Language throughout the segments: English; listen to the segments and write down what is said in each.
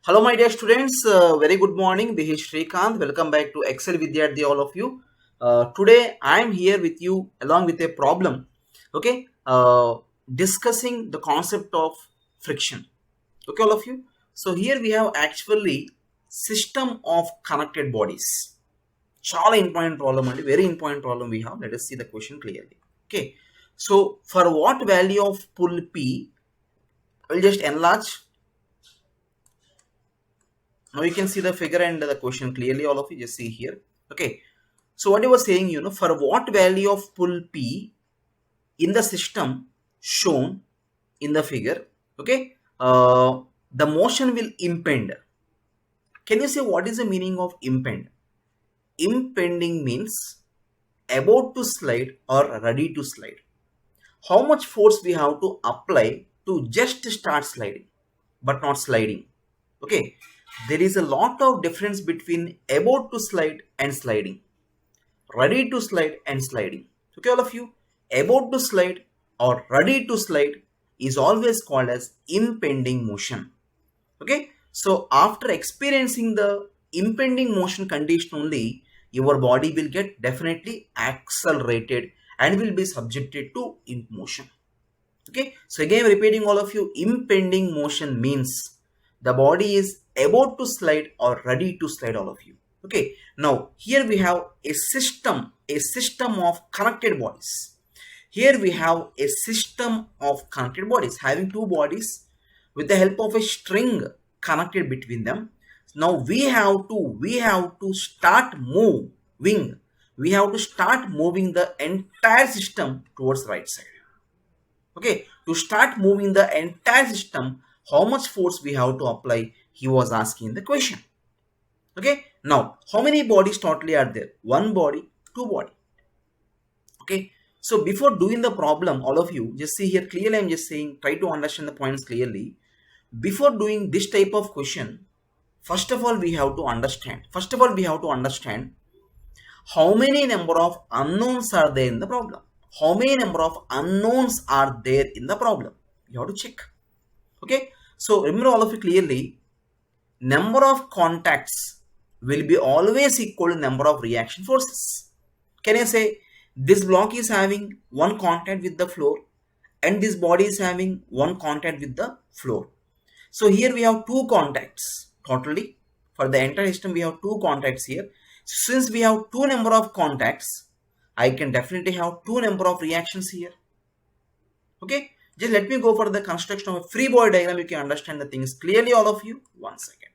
Hello, my dear students. Very good morning. This is Srikanth. Welcome back to Excel Vidyarthi, all of you. Today, I am here with you along with a problem. Okay, discussing the concept of friction. Okay, all of you. So here we have actually system of connected bodies. Chala important problem and very important problem we have. Let us see the question clearly. Okay. So for what value of pull P, I will just enlarge. Now you can see the figure and the question clearly, all of you just see here. Okay. So what I was saying, for what value of pull P in the system shown in the figure, okay, the motion will impend. Can you say what is the meaning of impend? Impending means about to slide or ready to slide. How much force we have to apply to just start sliding, but not sliding. Okay, there is a lot of difference between about to slide and sliding, ready to slide and sliding. Okay, all of you, about to slide or ready to slide is always called as impending motion. Okay, so after experiencing the impending motion condition only, your body will get definitely accelerated and will be subjected to motion. Okay, so again repeating all of you, impending motion means the body is about to slide or ready to slide, all of you. Okay, now here we have a system of connected bodies. Here we have a system of connected bodies having two bodies with the help of a string connected between them. Now we have to start moving. We have to start moving the entire system towards right side. Okay, to start moving the entire system, how much force we have to apply? He was asking the question. Okay, now how many bodies totally are there? One body, two body. Okay, so before doing the problem, all of you just see here clearly. I'm just saying, try to understand the points clearly. Before doing this type of question, first of all we have to understand. How many number of unknowns are there in the problem. How many number of unknowns are there in the problem? You have to check. Okay, so remember all of you clearly, number of contacts will be always equal to number of reaction forces. Can I say this block is having one contact with the floor and this body is having one contact with the floor. So here we have two contacts totally. For the entire system we have two contacts here. Since we have two number of contacts, I can definitely have two number of reactions here. Okay, just let me go for the construction of a free body diagram. You can understand the things clearly, all of you. 1 second.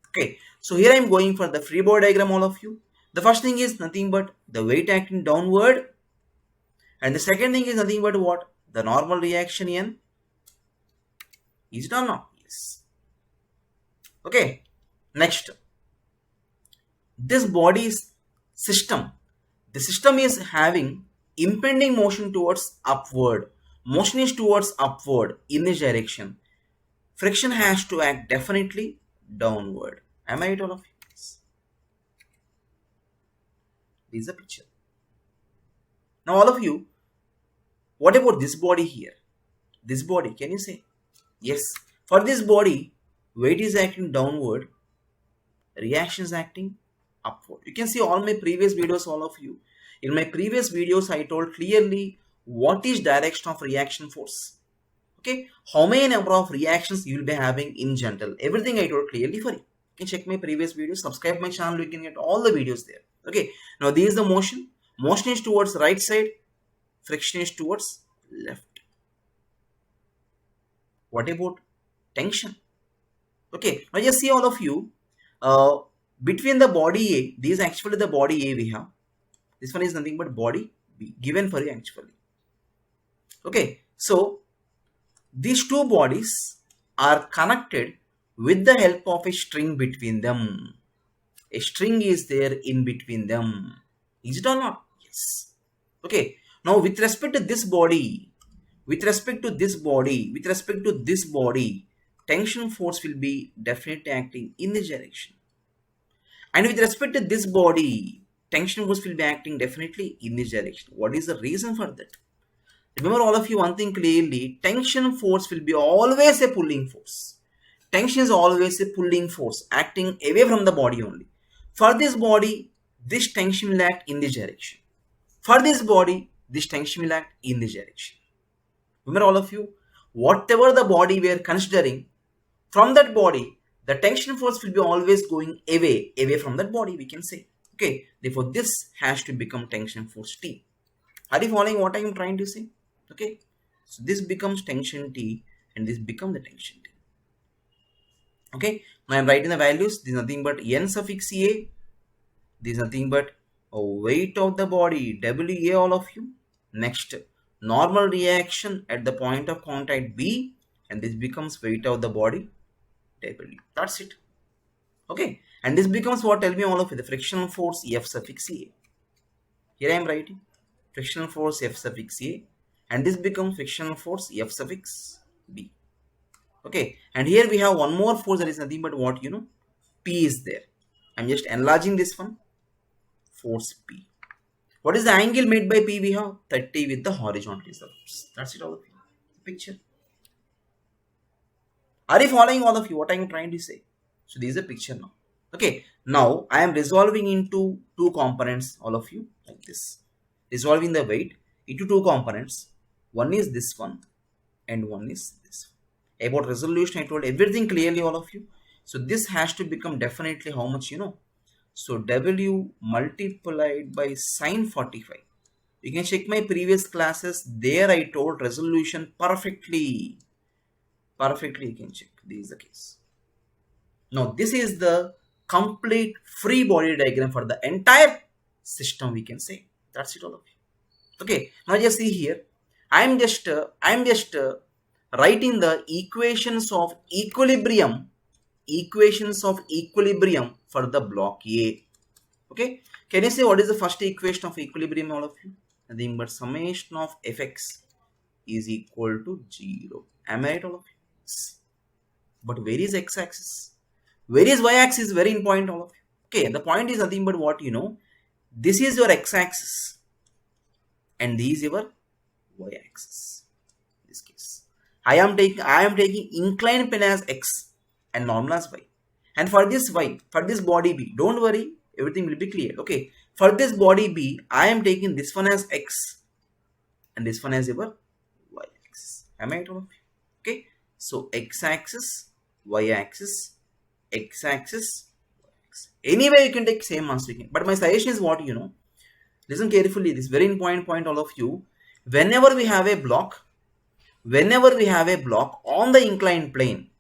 Okay, so here I am going for the free body diagram, all of you. The first thing is nothing but the weight acting downward, and the second thing is nothing but what? The normal reaction in. Is it or not? Yes. Okay, next, this body's system, the system is having impending motion towards upward. Motion is towards upward in this direction. Friction has to act definitely downward. Am I right, all of you? Yes. This is the picture. Now all of you, what about this body here? This body, can you say? Yes. For this body, weight is acting downward, reaction is acting upward. You can see all my previous videos, all of you. In my previous videos, I told clearly what is direction of reaction force. Okay, how many number of reactions you will be having in general. Everything I told clearly for you. You can check my previous videos, subscribe my channel, you can get all the videos there. Okay, now this is the motion. Motion is towards right side, friction is towards left. What about tension? Okay, now just see all of you, between the body A, this is actually the body A we have. This one is nothing but body B, given for you actually. Okay, so these two bodies are connected with the help of a string between them. A string is there in between them. Is it or not? Yes. Okay, now with respect to this body, tension force will be definitely acting in this direction. And with respect to this body, tension force will be acting definitely in this direction. What is the reason for that? Remember all of you one thing clearly, tension force will be always a pulling force. tension is always a pulling force acting away from the body only. For this body, this tension will act in this direction. For this body, this tension will act in this direction. Remember all of you, whatever the body we are considering, from that body, the tension force will be always going away from that body, we can say. Okay, therefore this has to become tension force T. Are you following what I am trying to say? Okay, so this becomes tension T and this becomes the tension T. Okay, now I am writing the values. This is nothing but N suffix A. This is nothing but weight of the body, WA, all of you. Next, normal reaction at the point of contact B, and this becomes weight of the body, W. That's it. Okay, and this becomes what? Tell me all of you. The frictional force F suffix A. Here I am writing frictional force F suffix A, and this becomes frictional force F suffix B. Okay, and here we have one more force that is nothing but what, P is there. I'm just enlarging this one, force P. What is the angle made by P? We have 30 with the horizontal surface. That's it, all of you. Picture. Are you following all of you what I'm trying to say? So this is a picture now. Okay, now I am resolving into two components, all of you, like this. Resolving the weight into two components. One is this one and one is this one. About resolution, I told everything clearly, all of you. So this has to become definitely how much, So W multiplied by sine 45. You can check my previous classes. There I told resolution perfectly. Perfectly you can check. This is the case. Now this is the complete free body diagram for the entire system, we can say. That's it, all of you. Okay. Now just see here. I'm just writing the equations of equilibrium for the block A. Okay, can you say what is the first equation of equilibrium, all of you? Nothing but summation of fx is equal to 0. Am I right, all of you? Yes. But where is x-axis? Where is y-axis? Very important, all of you. Okay, the point is nothing but what, this is your x-axis and this is your y-axis. In this case, I am taking inclined plane as x and normal as y. And for this y, for this body B, don't worry, everything will be clear. Okay, for this body B, I am taking this one as x and this one as your y-axis. Am I right, all of you? Okay, so x-axis, y-axis, x-axis, y-axis. Anyway, you can take same answer. But my suggestion is what, listen carefully. This very important point, all of you. Whenever we have a block on the inclined plane,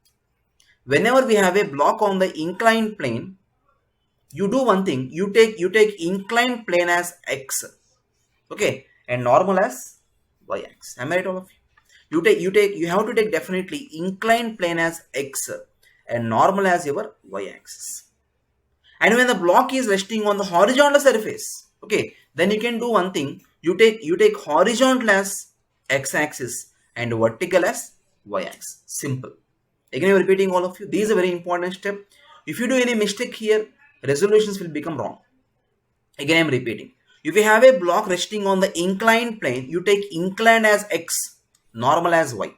you do one thing. You take inclined plane as x, okay, and normal as y-axis. Am I right, all of you? You have to take definitely inclined plane as x and normal as your y-axis. And when the block is resting on the horizontal surface, okay, then you can do one thing. You take horizontal as x-axis and vertical as y-axis. Simple. Again, I'm repeating all of you. This is a very important step. If you do any mistake here, resolutions will become wrong. Again, I'm repeating. If you have a block resting on the inclined plane, you take inclined as x, normal as y.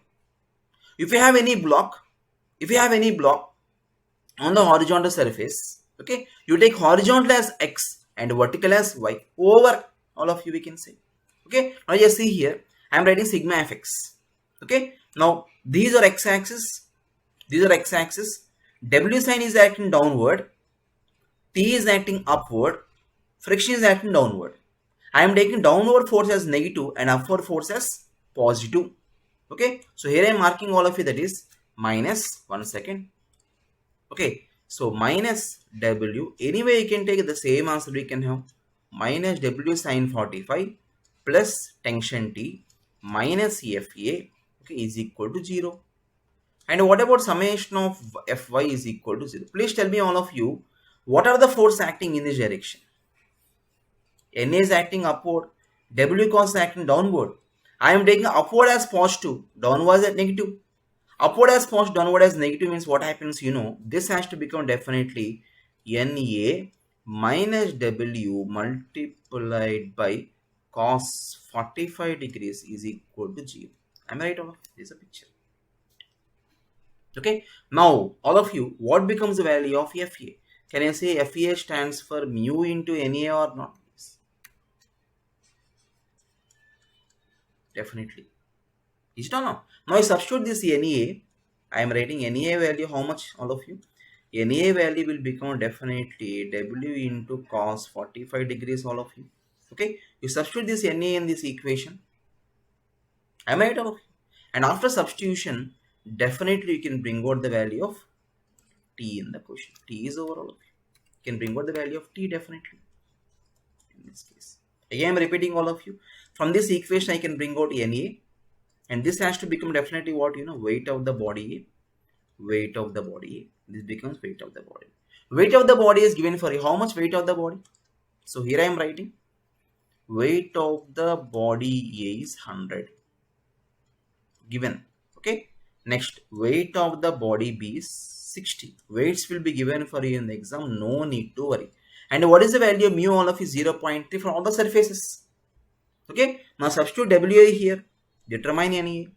If you have any block on the horizontal surface, okay, you take horizontal as x and vertical as y over all of you, we can say. Okay, now just see here, I am writing sigma fx. Okay, now these are x-axis, W sign is acting downward, T is acting upward, friction is acting downward. I am taking downward force as negative and upward force as positive. Okay, so here I am marking all of you, that is minus, 1 second. Okay, so minus W. Anyway, you can take the same answer. We can have minus W sine 45 plus tension T minus FA, okay, is equal to 0. And what about summation of Fy is equal to 0? Please tell me, all of you, what are the force acting in this direction? Na is acting upward, W cos is acting downward. I am taking upward as positive, downward as negative. Upward as positive, downward as negative means what happens, this has to become definitely Na minus W multiplied by cos 45 degrees is equal to 0. Am I right, all of this is a picture? Okay, now all of you, what becomes the value of FA? Can I say FA stands for mu into NA or not? Yes. Definitely. Is it or not? Now I substitute this NA. I am writing NA value how much, all of you? NA value will become definitely W into cos 45 degrees, all of you. Okay, you substitute this NA in this equation. Am I right, all of you? And after substitution, definitely you can bring out the value of T in the question. T is over, all of you. You can bring out the value of T definitely in this case. Again, I am repeating all of you. From this equation, I can bring out NA. And this has to become definitely what, weight of the body. Weight of the body. This becomes weight of the body. Weight of the body is given for you. How much weight of the body? So here I am writing weight of the body is 100 given. Okay. Next, weight of the body B is 60. Weights will be given for you in the exam. No need to worry. And what is the value of mu? All of is 0.3 for all the surfaces. Okay. Now substitute WA here. Determine NA.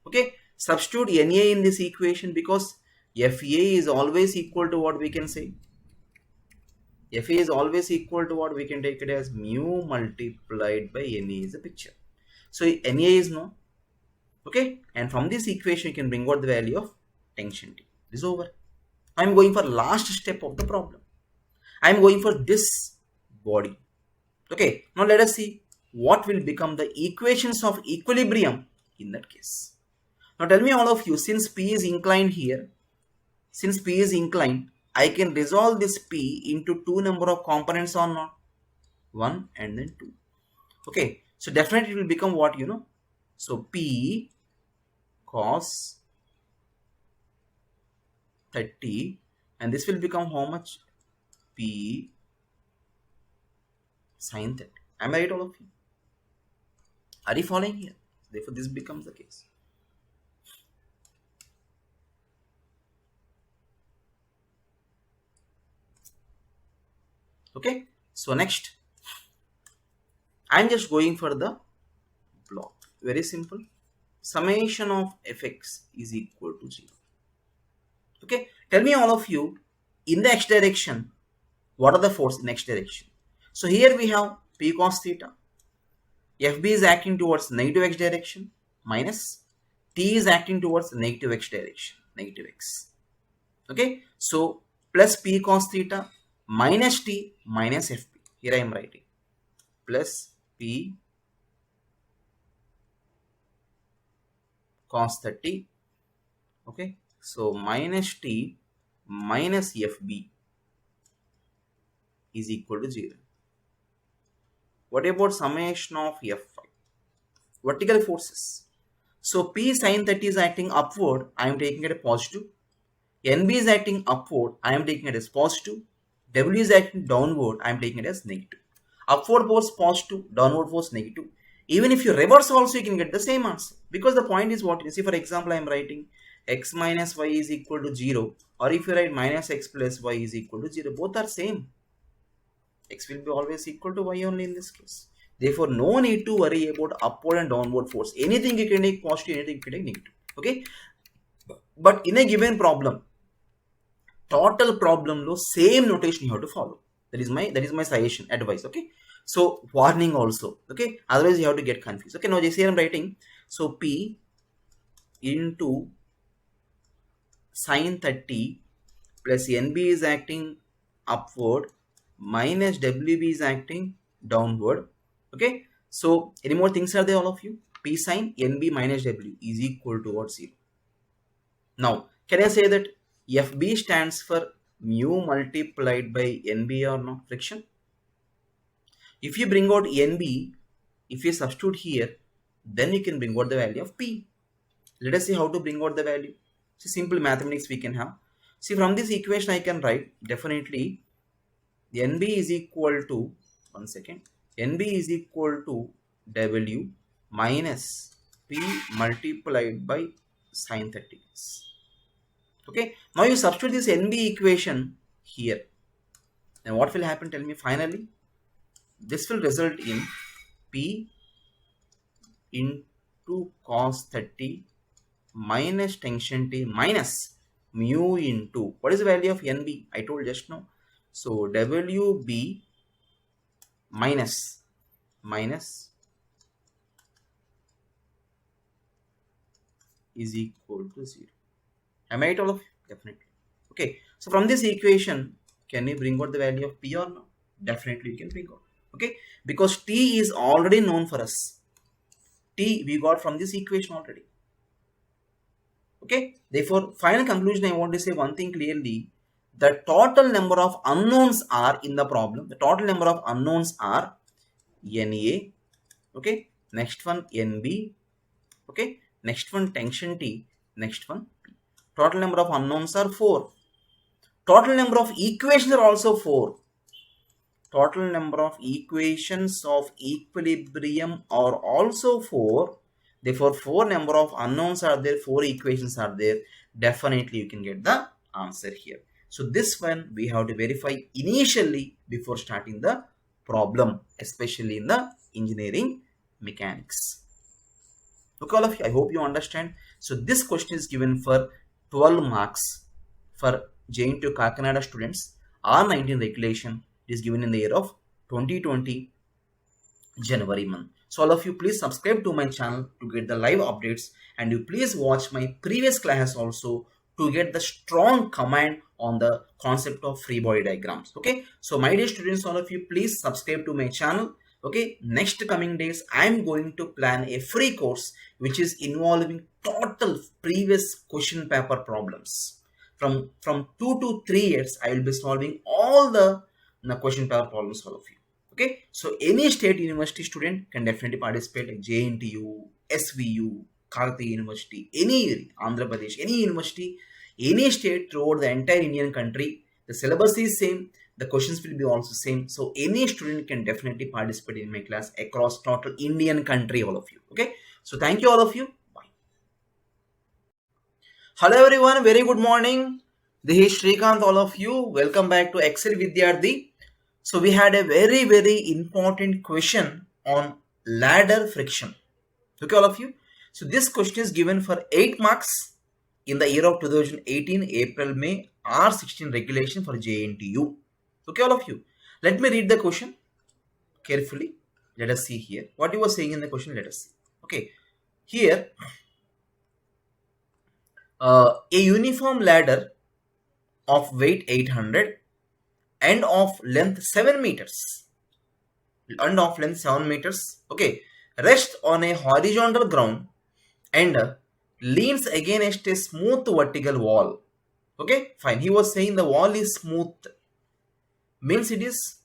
Okay. Substitute NA in this equation because FA is always equal to what we can say. FA is always equal to what we can take it as mu multiplied by NA is a picture. So NA is known. Okay. And from this equation, you can bring out the value of tension T. This is over. I am going for last step of the problem. I am going for this body. Okay. Now let us see what will become the equations of equilibrium in that case. Now tell me all of you, since P is inclined here, since P is inclined, I can resolve this P into two number of components or not? 1 and then 2. Okay. So definitely it will become what, So P cos 30 and this will become how much? P sin 30. Am I right, all of you? Are you following here? Therefore this becomes the case. Okay. So next, I am just going for the block. Very simple. Summation of fx is equal to 0. Okay. Tell me all of you, in the x direction, what are the forces in x direction? So here we have P cos theta. FB is acting towards negative x direction minus T is acting towards negative x direction, negative x. Okay. So plus P cos theta minus T minus FB. Here I am writing plus P cos 30. Okay. So minus T minus FB is equal to 0. What about summation of F5? Vertical forces. So P sin 30 is acting upward. I am taking it as positive. NB is acting upward. I am taking it as positive. W is acting downward. I am taking it as negative. Upward force positive, downward force negative. Even if you reverse also, you can get the same answer. Because the point is what? You see, for example, I am writing x minus y is equal to 0. Or if you write minus x plus y is equal to 0. Both are same. X will be always equal to y only in this case. Therefore, no need to worry about upward and downward force. Anything you can take positive, anything you can take negative. Okay. But in a given problem, total problem lo same notation you have to follow. That is my suggestion, advice. Okay. So warning also. Okay. Otherwise you have to get confused. Okay. Now just here I'm writing. So P into sin 30 plus NB is acting upward minus WB is acting downward. Okay. So any more things are there, all of you? P sin NB minus W is equal to what? 0. Now can I say that FB stands for mu multiplied by NB or not? Friction. If you bring out NB, if you substitute here, then you can bring out the value of P. Let us see how to bring out the value. See, simple mathematics we can have. See, from this equation I can write definitely NB is equal to, one second, NB is equal to W minus P multiplied by sin 30. Okay. Now you substitute this NB equation here. Then what will happen? Tell me finally. This will result in P into cos 30 minus tension T minus mu into, what is the value of NB? I told just now. So WB minus is equal to 0. Am I right, all of you? Definitely. Okay. So from this equation, can we bring out the value of P or no? Definitely we can bring out. Okay. Because T is already known for us. T we got from this equation already. Okay. Therefore, final conclusion, I want to say one thing clearly. The total number of unknowns are in the problem. The total number of unknowns are Na. Okay. Next one Nb. Okay. Next one tension T. Next one P. Total number of unknowns are 4. Total number of equations are also 4. Total number of equations of equilibrium are also 4. Therefore, 4 number of unknowns are there, 4 equations are there. Definitely you can get the answer here. So this one we have to verify initially before starting the problem, especially in the engineering mechanics. Okay, all of you, I hope you understand. So this question is given for 12 marks for JNTU Kakinada students. R19 regulation is given in the year of 2020 January month. So all of you, please subscribe to my channel to get the live updates, and you please watch my previous classes also to get the strong command on the concept of free body diagrams. Okay, so my dear students, all of you, please subscribe to my channel. Okay, next coming days I am going to plan a free course which is involving total previous question paper problems. From 2 to 3 years I will be solving all the question paper problems for all of you. Okay, so any state university student can definitely participate, like JNTU, SVU, Kalikiri University, any Andhra Pradesh, any university, any state throughout the entire Indian country. The syllabus is same, the questions will be also same. So any student can definitely participate in my class across total Indian country, all of you. Okay, so thank you all of you. Bye. Hello everyone, very good morning. This is Srikanth, all of you. Welcome back to Excel Vidyarthi. So we had a very important question on ladder friction. Okay, all of you. So this question is given for 8 marks in the year of 2018 April May R16 regulation for JNTU. Okay, all of you. Let me read the question carefully. Let us see here what you were saying in the question. Let us see. Okay, here a uniform ladder of weight 800 and of length 7 meters. Okay, rest on a horizontal ground and leans against a smooth vertical wall. Okay, fine. He was saying the wall is smooth. Means it is,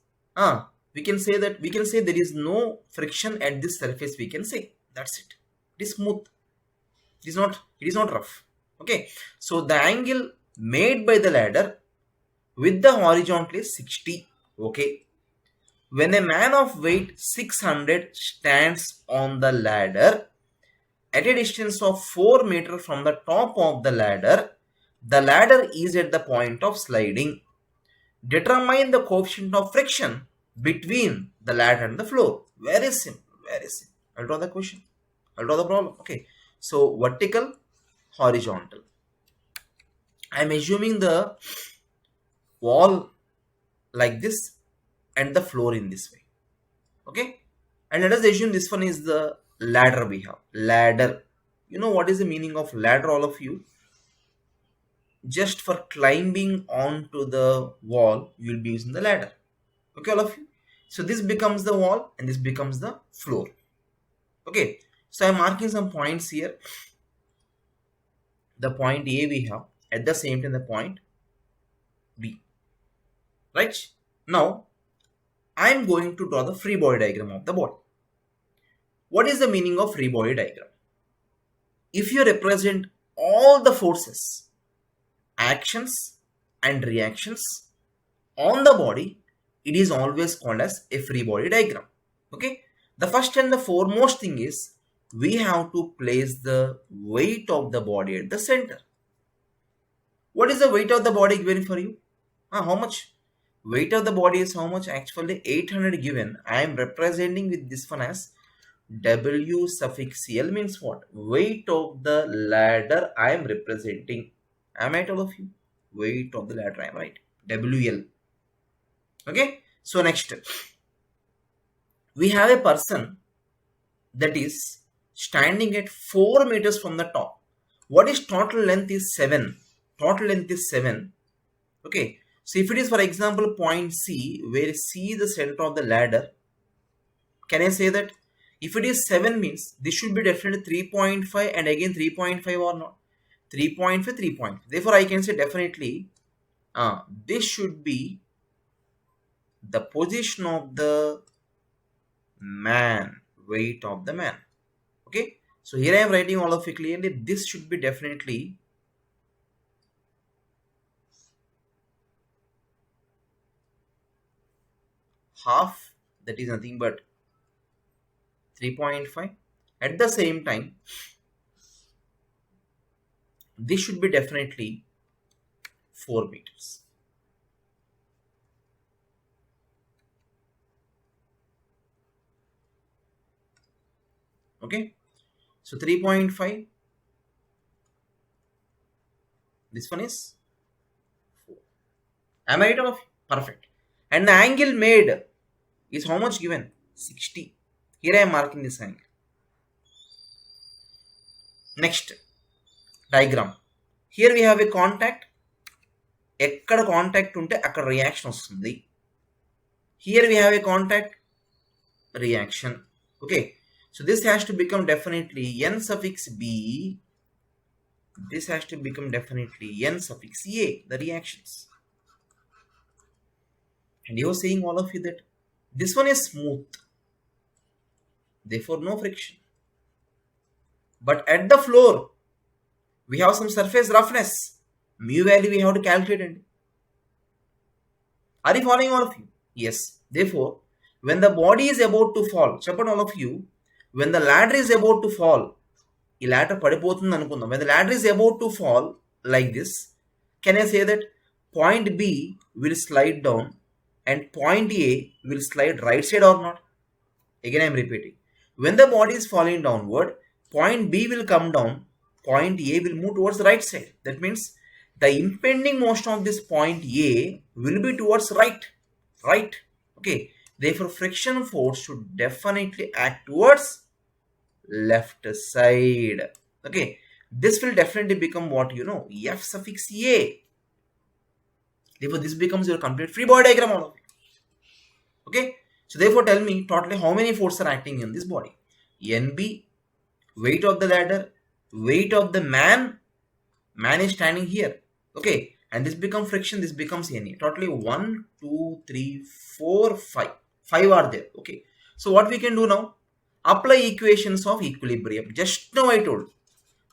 we can say there is no friction at this surface. We can say that's it. It is smooth. It is not rough. Okay, so the angle made by the ladder with the horizontal is 60. Okay, when a man of weight 600 stands on the ladder at a distance of 4 meters from the top of the ladder is at the point of sliding. Determine the coefficient of friction between the ladder and the floor. Very simple, very simple. I'll draw the question. I'll draw the problem. Okay, so vertical, horizontal. I'm assuming the wall like this and the floor in this way. Okay, and let us assume this one is the ladder we have. Ladder. You know what is the meaning of ladder, all of you? Just for climbing onto the wall, you will be using the ladder. Okay, all of you. So this becomes the wall and this becomes the floor. Okay, so I'm marking some points here. The point A we have, at the same time the point B. Right? Now, I'm going to draw the free body diagram of the body. What is the meaning of free body diagram? If you represent all the forces, actions and reactions on the body, it is always called as a free body diagram. Okay, the first and the foremost thing is we have to place the weight of the body at the center. What is the weight of the body given for you? How much? Weight of the body is how much? Actually 800 given. I am representing with this one as W suffix L means what? Weight of the ladder I am representing. Am I right, all of you? Weight of the ladder, I am right. WL. Okay. So next, we have a person that is standing at 4 meters from the top. What is total length is 7. Total length is 7. Okay. So if it is, for example, point C, where C is the center of the ladder, can I say that if it is 7 means this should be definitely 3.5 and again 3.5 or not? 3.5, 3.5. Therefore, I can say definitely this should be the position of the man, weight of the man. Okay. So here I am writing all of it clearly. This should be definitely half, that is nothing but 3.5. At the same time, this should be definitely 4 meters. Okay. So 3.5. This one is 4. Am I right of? Perfect. And the angle made is how much given? 60. Here I am marking this angle. Next diagram. Here we have a contact. ఎక్కడ contact ఉంటే అక్కడ reaction వస్తుంది. Here we have a contact, reaction. Okay. So this has to become definitely N suffix B. This has to become definitely N suffix A, the reactions. And you are saying, all of you, that this one is smooth, therefore no friction. But at the floor, we have some surface roughness. Mu value we have to calculate. And are you following, all of you? Yes. Therefore, when the body is about to fall, suppose all of you, when the ladder is about to fall, ఈ ladder పడిపోతుంది అనుకుందాం. When the ladder is about to fall like this, can I say that point B will slide down and point A will slide right side or not? Again I am repeating. When the body is falling downward, point B will come down, point A will move towards the right side. That means the impending motion of this point A will be towards right. Right. Okay. Therefore, friction force should definitely act towards left side. Okay. This will definitely become what you know, F suffix A. Therefore, this becomes your complete free body diagram, all of it. Okay. So therefore, tell me totally how many forces are acting in this body. NB, weight of the ladder, weight of the man. Man is standing here. Okay. And this becomes friction, this becomes NE. Totally 1, 2, 3, 4, 5. 5 are there. Okay. So what we can do now? Apply equations of equilibrium. Just now I told.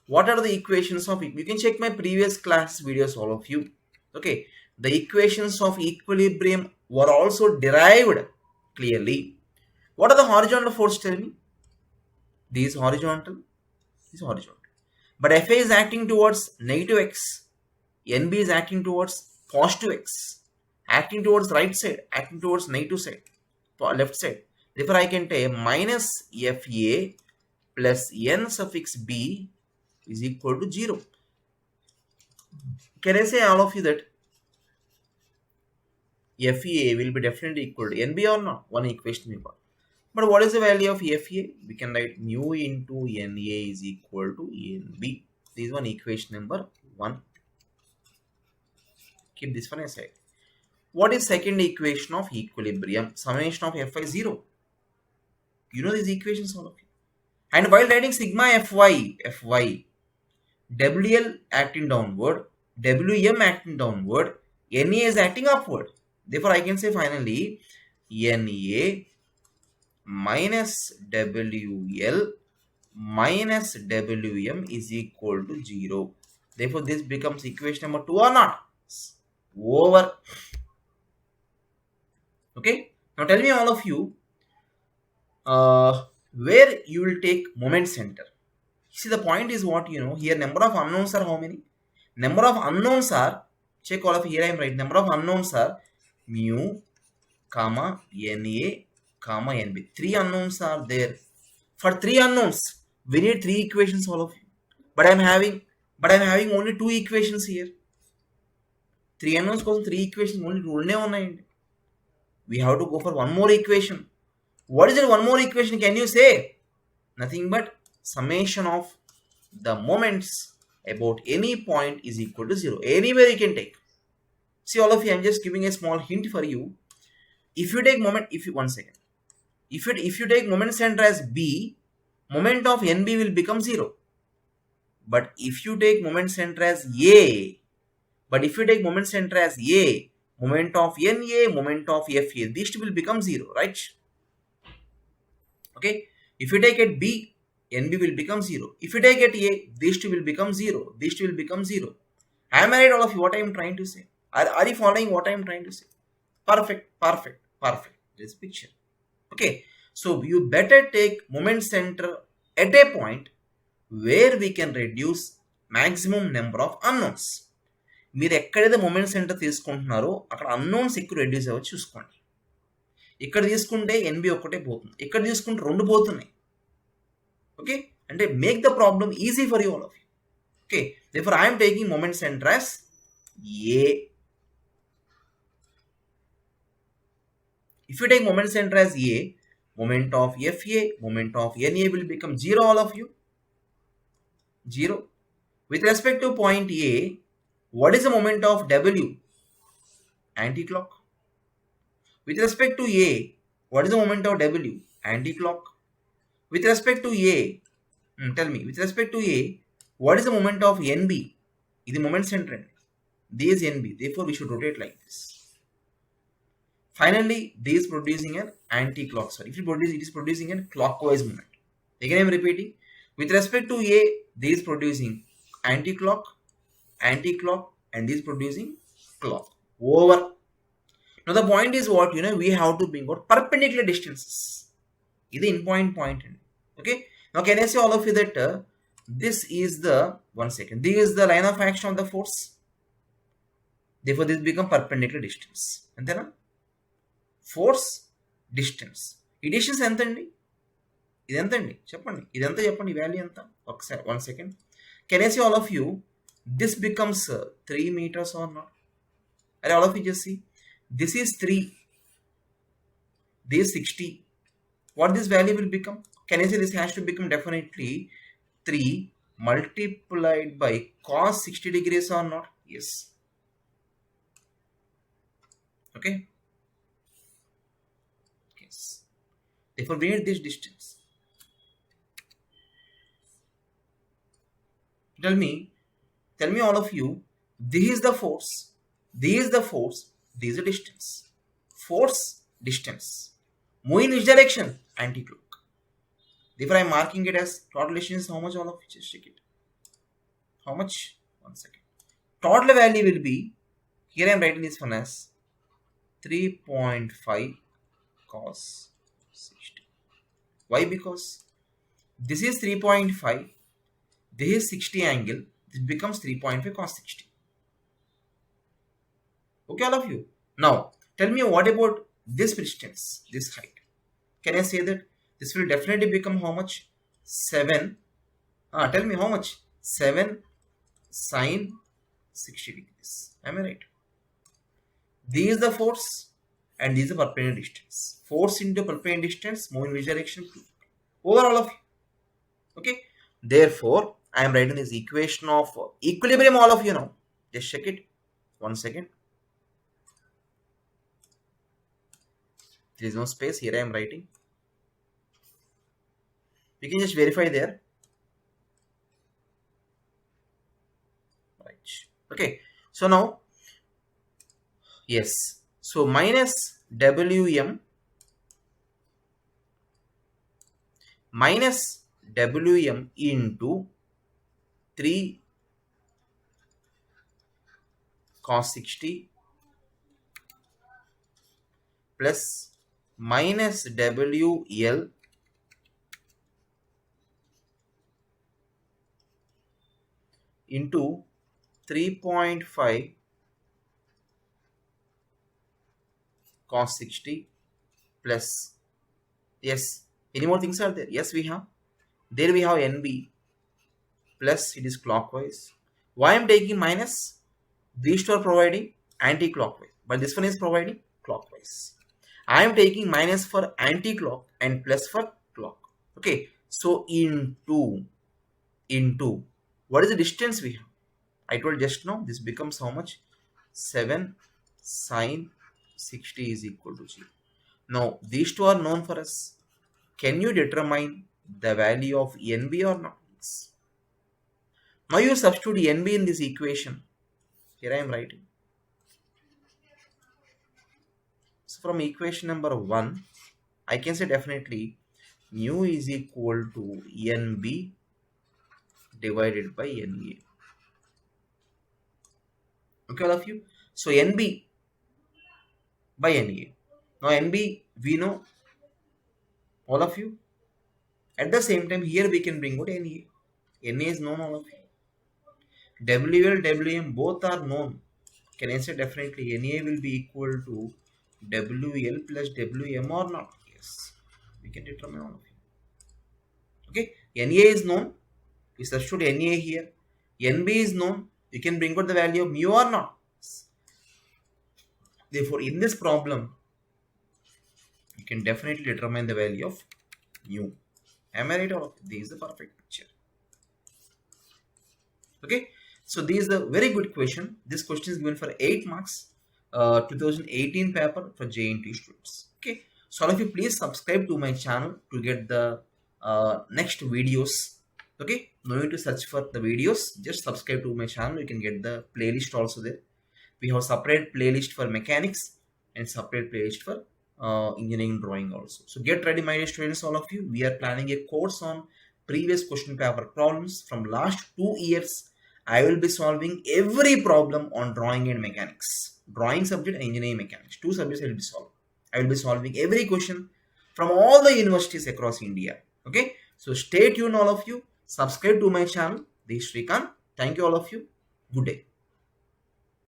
What are the equations of it? You can check my previous class videos, all of you. Okay. The equations of equilibrium were also derived clearly. What are the horizontal forces? Tell me. This is horizontal. This is horizontal. But Fa is acting towards negative x. NB is acting towards positive x. Acting towards right side. Acting towards negative side. Left side. Therefore, I can take minus Fa plus N suffix B is equal to 0. Can I say, all of you, that Fa will be definitely equal to NB or not? One equation we got. But what is the value of Fa? We can write mu into Na is equal to Nb. This is one equation number 1. Keep this one aside. What is second equation of equilibrium? Summation of Fi is 0. You know these equations, all of you. And while writing sigma Fy, WL acting downward, Wm acting downward, Na is acting upward. Therefore, I can say finally Na minus WL minus Wm is equal to 0. Therefore, this becomes equation number 2 or not? Over. Okay. Now tell me, all of you, where you will take moment center. See, the point is what, you know, here number of unknowns are how many? Number of unknowns are, check all of here I am right. Number of unknowns are mu, comma, Na, comma, Nb. 3 unknowns are there. For 3 unknowns, we need 3 equations, all of you. But I'm having only 2 equations here. 3 unknowns కోసం 3 equations only 2 ఉన్నాయండి. We have to go for one more equation. What is that one more equation? Can you say? Nothing but summation of the moments about any point is equal to 0. Anywhere you can take. See, all of you, I'm just giving a small hint for you. If you take moment, if you take moment center as B, moment of NB will become 0. But if you take moment center as A, moment of NA, moment of FA, these two will become 0, right? Okay. If you take it B, NB will become 0. If you take it A, these two will become 0. These two will become 0. Am I right, all of you? What I am trying to say? Are you following what I am trying to say? Perfect. This picture. Okay. So you better take moment center at a point where we can reduce maximum number of unknowns. మీరు ఎక్కడైతే moment centre తీసుకుంటున్నారో అక్కడ unknowns ఎక్కువ reduce అవ్వచ్చు చూసుకోండి. ఇక్కడ తీసుకుంటే NB ఒకటే పోతుంది, ఇక్కడ తీసుకుంటే 2 పోతున్నాయి. ఓకే, అంటే make the problem easy for you all of you. Okay, therefore I am taking moment center as A. If you take moment center as A, moment of FA, moment of NA will become 0, all of you. 0. With respect to point A, what is the moment of W? Anti-clock. With respect to A, what is the moment of W? Anti-clock. With respect to A, tell me, with respect to A, what is the moment of NB? This is the moment center. This is NB. Therefore, we should rotate like this. Finally, this is producing an anti-clock. Sorry, it is producing a clockwise moment. Again, I am repeating. With respect to A, this is producing anti-clock, and this is producing clock. Over. Now the point is what, we have to bring out perpendicular distances. This is in point. Okay. Now can I say all of you that this is the, this is the line of action of the force. Therefore this become perpendicular distance. And then force distance. ఈ distance ఎంత అండి? ఇది ఎంత అండి చెప్పండి, ఇదంతా చెప్పండి, value ఎంత? ఒకసారి 1 second. Can I say all of you this becomes 3 meters or not? And all of you just see, this is 3, this is 60. What this value will become? Can I say this has to become definitely 3 multiplied by cos 60 degrees or not? Yes. Okay. Yes. Therefore we need this distance. Tell me all of you, this is the force, this is the distance. Force, distance. Move in which direction? Anti-clock. Therefore I am marking it as total distance. How much, all of you? Just check it. How much? 1 second. Total value will be, here I am writing this one as 3.5 cos 60. Why? Because this is 3.5, this is 60 angle, this becomes 3.5 cos 60. Okay, all of you. Now tell me, what about this distance, this height? Can I say that this will definitely become how much? 7. Tell me how much? 7 sin 60 degrees. Am I right? This is the force and this is the perpendicular distance. Force into perpendicular distance, move in which direction? Over, all of you. Okay. Therefore, I am writing this equation of equilibrium, all of you now. Just check it. 1 second. There is no space. Here I am writing. You can just verify there. Right. Okay. So now, yes. So minus Wm into 3 cos 60 plus minus Wl into 3.5 cos 60 plus, yes, Any more things are there? Yes, we have. There we have NB plus, it is clockwise. Why I'm taking minus? These two are providing anti-clockwise, but this one is providing clockwise. I am taking minus for anti-clock and plus for clock. Okay, so into what is the distance we have? I told just now this becomes how much? 7 sine 60 is equal to 0. Now these two are known for us. Can you determine the value of NB or not? Now you substitute NB in this equation. Here I am writing. So from equation number 1, I can say definitely mu is equal to NB divided by NA. Okay, all of you. So NB by NA. Now NB we know, all of you. At the same time, here we can bring out NA. NA is known, all of you. WL, WM both are known. Can I say definitely NA will be equal to WL plus WM or not? Yes. We can determine all of you. Okay. NA is known. We substitute NA here. NB is known. You can bring out the value of mu or not. Therefore, in this problem, you can definitely determine the value of mu. Am I right? Or this is the perfect picture. Okay. So this is a very good question. This question is given for 8 marks. 2018 paper for JNTU students. Okay. So all of you please subscribe to my channel to get the next videos. Okay. No need to search for the videos. Just subscribe to my channel. You can get the playlist also there. We have separate playlist for mechanics and separate playlist for engineering drawing also. So get ready, my dear students, all of you. We are planning a course on previous question paper problems from last 2 years. I will be solving every problem on drawing and mechanics. Drawing subject and engineering mechanics. 2 subjects I will be solving. I will be solving every question from all the universities across India. Okay. So stay tuned, all of you. Subscribe to my channel. This is Srikanth. Thank you, all of you. Good day.